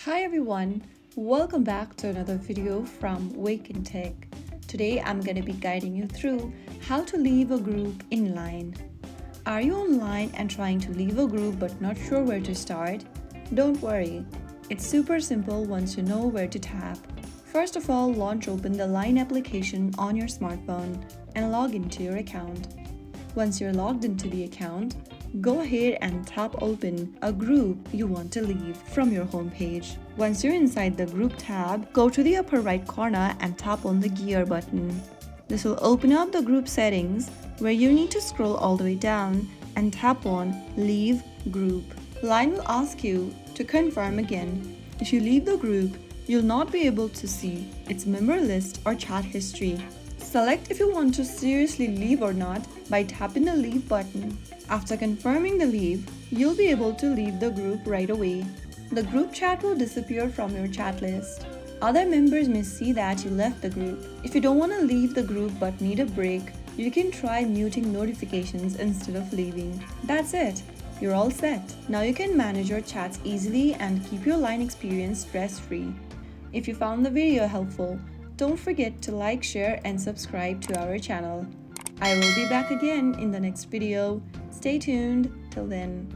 Hi everyone, welcome back to another video from Wake&Tech. Today I'm going to be guiding you through how to leave a group in line. Are you online and trying to leave a group but not sure where to start? Don't worry, it's super simple once you know where to tap. First of all, launch open the Line application on your smartphone and log into your account. Once you're logged into the account, go ahead and tap open a group you want to leave from your home page. Once you're inside the group tab, go to the upper right corner and tap on the gear button. This will open up the group settings where you need to scroll all the way down and tap on Leave Group. Line will ask you to confirm again. If you leave the group, you'll not be able to see its member list or chat history. Select if you want to seriously leave or not by tapping the Leave button. After confirming the leave, you'll be able to leave the group right away. The group chat will disappear from your chat list. Other members may see that you left the group. If you don't want to leave the group but need a break, you can try muting notifications instead of leaving. That's it. You're all set. Now you can manage your chats easily and keep your Line experience stress-free. If you found the video helpful, don't forget to like, share, and subscribe to our channel. I will be back again in the next video. Stay tuned. Till then.